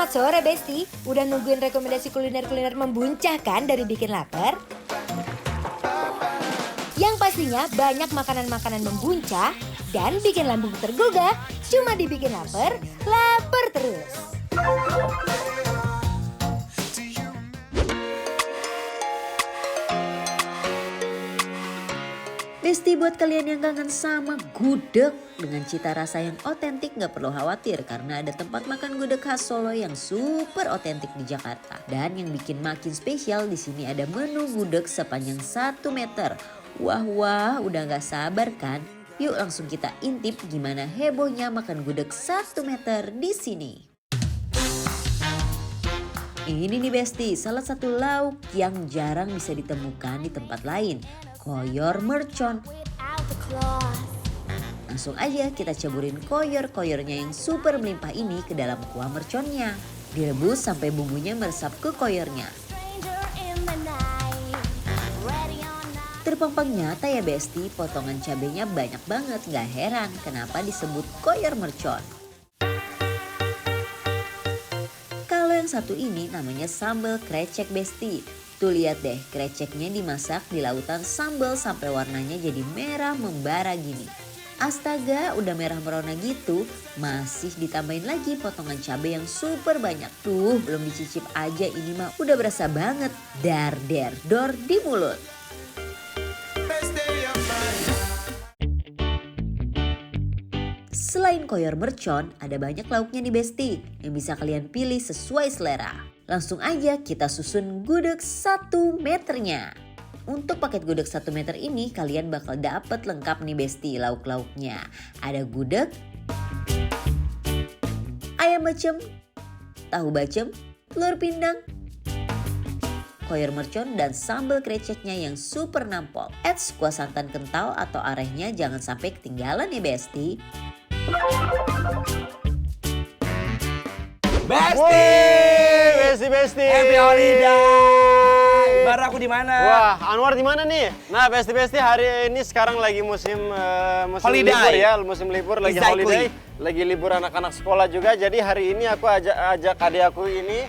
Selamat sore Besti, udah nungguin rekomendasi kuliner-kuliner membuncahkan dari Bikin Lapar? Yang pastinya banyak makanan-makanan membuncah dan bikin lambung tergugah. Cuma dibikin lapar, lapar terus. Besti, buat kalian yang kangen sama gudeg dengan cita rasa yang otentik, gak perlu khawatir karena ada tempat makan gudeg khas Solo yang super otentik di Jakarta. Dan yang bikin makin spesial di sini ada menu gudeg sepanjang 1 meter. Wah, udah gak sabar kan? Yuk langsung kita intip gimana hebohnya makan gudeg 1 meter di sini. Ini nih Besti, salah satu lauk yang jarang bisa ditemukan di tempat lain. Koyor mercon. Langsung aja kita ceburin koyor-koyornya yang super melimpah ini ke dalam kuah merconnya. Direbus sampai bumbunya meresap ke koyornya. Terpampang nyata ya Besti, potongan cabenya banyak banget. Gak heran kenapa disebut koyor mercon. Kalau yang satu ini namanya sambal krecek Besti. Tuh lihat deh, kreceknya dimasak di lautan sambal sampai warnanya jadi merah membara gini. Astaga, udah merah merona gitu, masih ditambahin lagi potongan cabai yang super banyak. Tuh, belum dicicip aja ini mah udah berasa banget dar-der-dor di mulut. Selain koyor mercon, ada banyak lauknya nih Besti yang bisa kalian pilih sesuai selera. Langsung aja kita susun gudeg 1 meternya. Untuk paket gudeg 1 meter ini kalian bakal dapet lengkap nih Besti lauk-lauknya. Ada gudeg, ayam bacem, tahu bacem, telur pindang, koyor mercon dan sambal kreceknya yang super nampol. Eits, kuah santan kental atau arehnya jangan sampai ketinggalan nih Besti. Besti. Happy holiday. Baru aku di mana? Wah, Anwar di mana nih? Nah, Besti hari ini sekarang lagi musim Holiday. libur ya, musim libur lagi Exactly. holiday, lagi libur anak-anak sekolah juga. Jadi hari ini aku ajak adik aku ini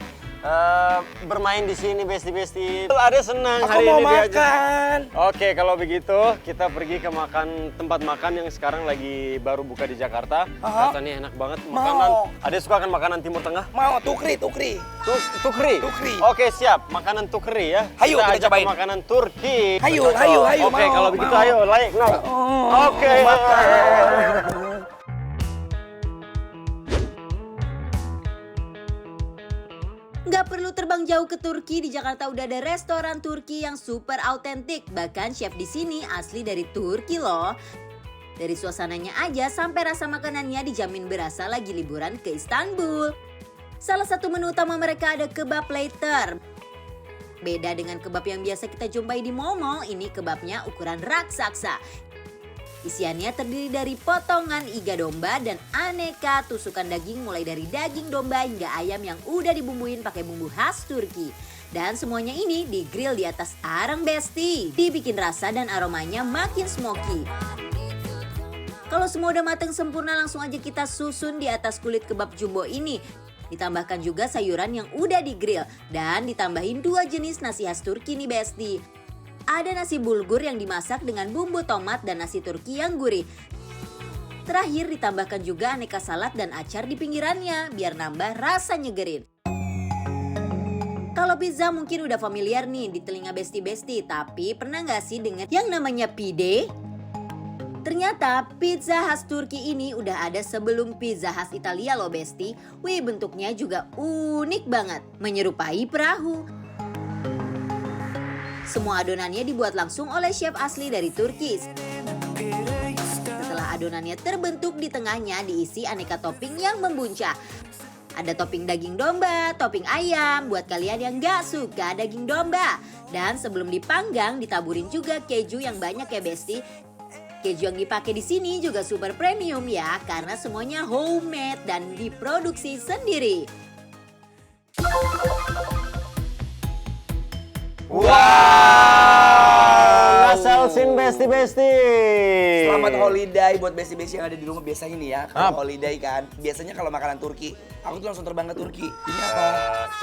bermain di sini Besti. Ada senang Aku hari mau ini diajak. makan. Oke, kalau begitu kita pergi ke tempat makan yang sekarang lagi baru buka di Jakarta. Aha. Katanya enak banget Mau. makanan. Ada suka kan makanan Timur Tengah? Mau tukri. Tukri. Tukri. Oke, siap. Makanan tukri ya. Hayu, kita ajak ke cobain. makanan Turki. Hayu, Oke, mau, kalau begitu mau. ayo, naik. Oke. Gak perlu terbang jauh ke Turki, di Jakarta udah ada restoran Turki yang super autentik. Bahkan chef di sini asli dari Turki loh. Dari suasananya aja sampai rasa makanannya dijamin berasa lagi liburan ke Istanbul. Salah satu menu utama mereka ada kebab platter. Beda dengan kebab yang biasa kita jumpai di mall-mall, ini kebabnya ukuran raksasa. Isiannya terdiri dari potongan iga domba dan aneka tusukan daging mulai dari daging domba hingga ayam yang udah dibumbuin pakai bumbu khas Turki. Dan semuanya ini digrill di atas arang Besti. Dibikin rasa dan aromanya makin smoky. Kalau semua udah mateng sempurna langsung aja kita susun di atas kulit kebab jumbo ini. Ditambahkan juga sayuran yang udah digrill dan ditambahin 2 jenis nasi khas Turki nih Besti. Ada nasi bulgur yang dimasak dengan bumbu tomat dan nasi Turki yang gurih. Terakhir ditambahkan juga aneka salad dan acar di pinggirannya biar nambah rasa nyegerin. Kalau pizza mungkin udah familiar nih di telinga Besti, tapi pernah gak sih dengar yang namanya pide? Ternyata pizza khas Turki ini udah ada sebelum pizza khas Italia loh Besti. Wih, bentuknya juga unik banget, menyerupai perahu. Semua adonannya dibuat langsung oleh chef asli dari Turki. Setelah adonannya terbentuk, di tengahnya diisi aneka topping yang membuncah. Ada topping daging domba, topping ayam buat kalian yang gak suka daging domba. Dan sebelum dipanggang ditaburin juga keju yang banyak ya Besti. Keju yang dipakai di sini juga super premium ya karena semuanya homemade dan diproduksi sendiri. Wow, ngeselsin Besti. Selamat holiday buat besti-besti yang ada di rumah. Biasanya nih ya, kalau holiday kan, biasanya kalau makanan Turki, aku tuh langsung terbang ke Turki. Ini apa?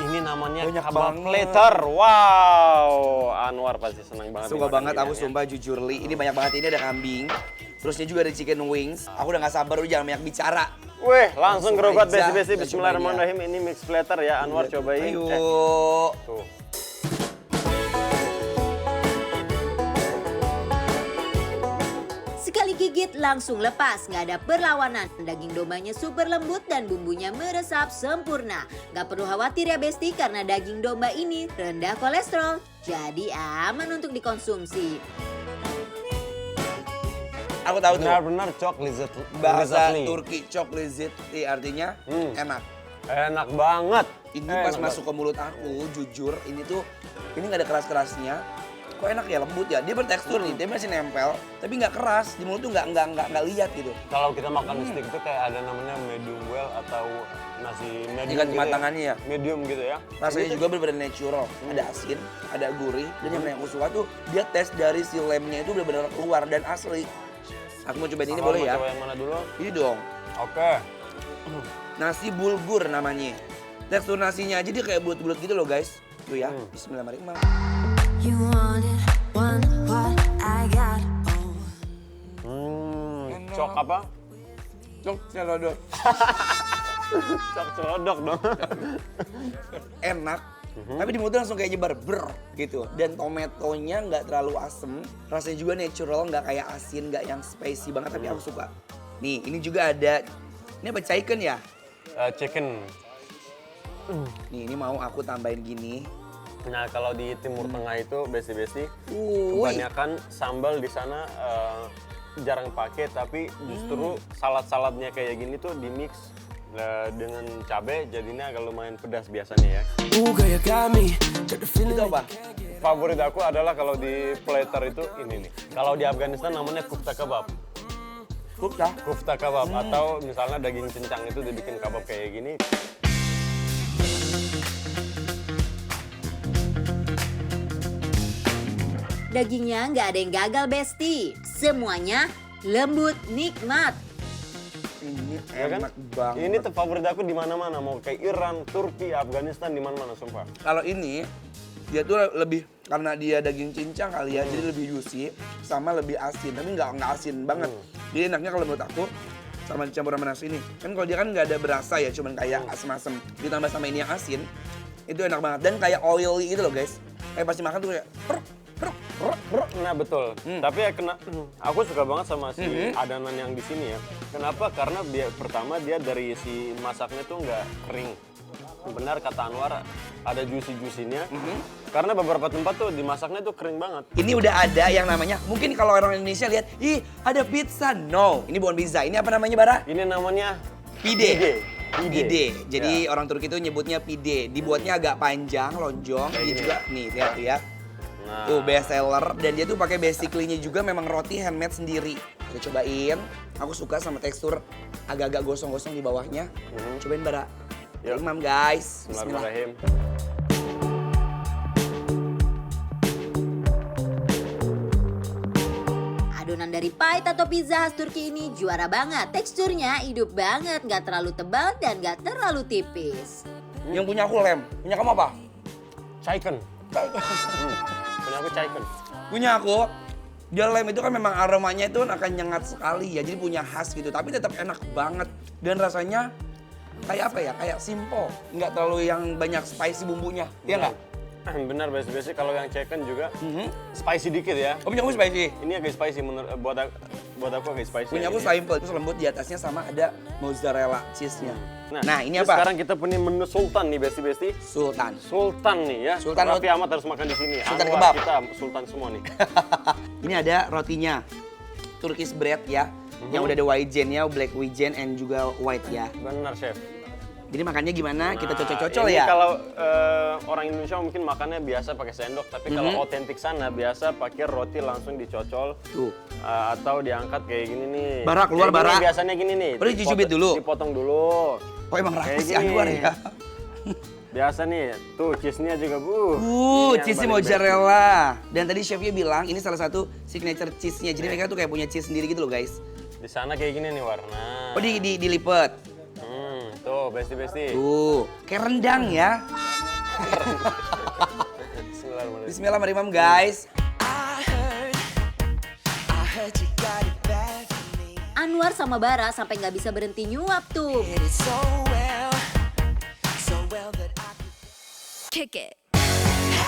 Ini namanya Banyak kebab banget. platter. Wow, Anwar pasti senang banget. Suka nih banget makan aku ginian, sumpah jujur Li. Ini banyak banget, ini ada kambing. Terusnya juga ada chicken wings. Aku udah gak sabar, udah jangan banyak bicara. ya. Weh, langsung gerobat aja. besti-besti. Kita Bismillahirrahmanirrahim. Ini mix platter ya, Anwar cobain. Ayo. Tuh. Sekali gigit langsung lepas, nggak ada perlawanan. Daging dombanya super lembut dan bumbunya meresap sempurna. Nggak perlu khawatir ya Besti karena daging domba ini rendah kolesterol. Jadi aman untuk dikonsumsi. Aku tahu tuh. Benar-benar cok lezat. Bahasa lezat nih. Turki cok lezzetli artinya enak. Enak banget. Ini pas Enak masuk ke mulut aku, jujur ini tuh ini nggak ada keras-kerasnya. Kok enak ya, lembut ya. Dia bertekstur nih, dia masih nempel, tapi nggak keras. Di mulut tuh nggak lihat gitu. Kalau kita makan steak itu kayak ada namanya medium well atau nasi medium Tingkat gitu kematangannya ya. Medium gitu ya. Rasanya juga benar-benar natural. Ada asin, ada gurih, dan yang aku suka tuh dia tes dari si lemnya itu benar-benar keluar dan asli. Aku mau cobain ini Kalau boleh mau ya? coba yang mana dulu? Ini dong. Oke. Nasi bulgur namanya. Tekstur nasinya aja dia kayak bulat-bulat gitu loh guys. Tuh ya, bismillahirrahmanirrahim. You wanted one what I got. Cok apa? Cok celodok. Cok celodok dong. Enak. Tapi di mulut langsung kayak nyebar ber gitu. Dan tomatonya nggak terlalu asem. Rasanya juga natural, nggak kayak asin, nggak yang spicy banget. Tapi aku suka. Nih, ini juga ada. Ini apa chicken ya? Chicken. Nih, ini mau aku tambahin gini. Nah kalau di Timur Tengah itu besti-besti Wuih. kebanyakan sambal di sana jarang pakai, tapi justru salad-saladnya kayak gini tuh di mix dengan cabai jadinya agak lumayan pedas biasanya ya. Ooh, girl, you got me. Got the feeling. Itu apa? Favorit aku adalah kalau di platter itu ini nih. Kalau di Afghanistan namanya kufta kebab. Kufta. Kufta kebab atau misalnya daging cincang itu dibikin kebab kayak gini. Dagingnya nggak ada yang gagal Besti. Semuanya lembut, nikmat. Ini Ya kan? enak banget. Ini tuh favorit aku di mana-mana, mau kayak Iran, Turki, Afghanistan, di mana-mana sumpah. Kalau ini dia tuh lebih karena dia daging cincang kali ya, jadi lebih juicy sama lebih asin, tapi nggak asin banget. Jadi enaknya kalau menurut aku sama dicampur sama nasi ini. Kan kalau dia kan nggak ada berasa ya, cuman kayak asem-asem. Ditambah sama ini yang asin, itu enak banget. Dan kayak oily gitu loh guys. Kayak pasti makan tuh kayak Nah betul. Tapi ya aku suka banget sama si adonan yang di sini ya. Kenapa? Karena pertama dia dari si masaknya tuh nggak kering. Benar kata Anwar, ada juicy-juicynya. Karena beberapa tempat tuh dimasaknya tuh kering banget. ini udah ada yang namanya, mungkin kalau orang Indonesia lihat, ih ada pizza. No, ini bukan pizza. Ini apa namanya Bara? Ini namanya Pide. Pide. Pide. Jadi Ya. orang Turki itu nyebutnya pide. Dibuatnya agak panjang, lonjong. Dia gini. juga nih, lihat tuh ya. Nah, Tuh best seller dan dia tuh pakai basically-nya juga memang roti handmade sendiri. Kita cobain. Aku suka sama tekstur agak-agak gosong-gosong di bawahnya. Cobain Bara. Yuk. Imam guys. Bismillah. Bismillahirrahmanirrahim. Adonan dari pie atau pizza khas Turki ini juara banget. Teksturnya hidup banget, nggak terlalu tebal dan nggak terlalu tipis. Yang punya aku lem. Punya kamu apa? Chicken. Punya aku chicken. Punya aku. Dia lem itu kan memang aromanya itu akan nyengat sekali ya. Jadi punya khas gitu. Tapi tetap enak banget. Dan rasanya kayak apa ya? Kayak simple. Nggak terlalu yang banyak spicy bumbunya. Iya nggak? Benar, biasanya kalau yang chicken juga spicy dikit ya. Oh, punya aku spicy. Ini agak spicy menurut buat aku agak spicy. Punya aku Ini. simple. Terus lembut di atasnya sama ada mozzarella cheese-nya. Nah, ini terus apa? Sekarang kita punya menu sultan nih, besti-besti. Sultan. Sultan nih ya. Sultan Raffi Ahmad harus makan di sini. Sultan Anwar, kebab. Kita sultan semua nih. Ini ada rotinya. Turkish bread ya. Yang udah ada wijen-nya, black wijen and juga white ya. Benar, chef. Jadi makannya gimana? Kita Nah, cocok-cocol ini ya. kalau orang Indonesia mungkin makannya biasa pakai sendok, tapi kalau otentik sana biasa pakai roti langsung dicocol. Tuh. Atau diangkat kayak gini nih. Bara, keluar, Kayak gini bara. Biasanya gini nih. Oh, dicubit dulu? Dipotong dulu. Oh emang rakus Kayak si gini. Anwar ya? Biasa nih, tuh cheese-nya juga Ini yang Cheese paling mozzarella. Dan tadi chefnya bilang ini salah satu signature cheese-nya. Jadi mereka tuh kayak punya cheese sendiri gitu loh guys. basic. Di sana kayak gini nih warna. Oh dilipet. Tuh besti. Tuh, kayak rendang ya. Bismillahirrahmanirrahim. Bismillahirrahmanirrahim guys. Anwar sama Bara sampai nggak bisa berhenti nyuap tuh. Kick it.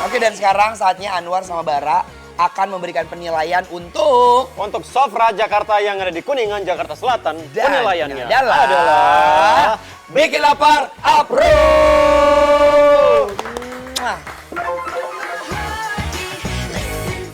Oke, dan sekarang saatnya Anwar sama Bara akan memberikan penilaian untuk Untuk Sofra Jakarta yang ada di Kuningan, Jakarta Selatan, dan penilaiannya adalah Bikin Lapar Approve.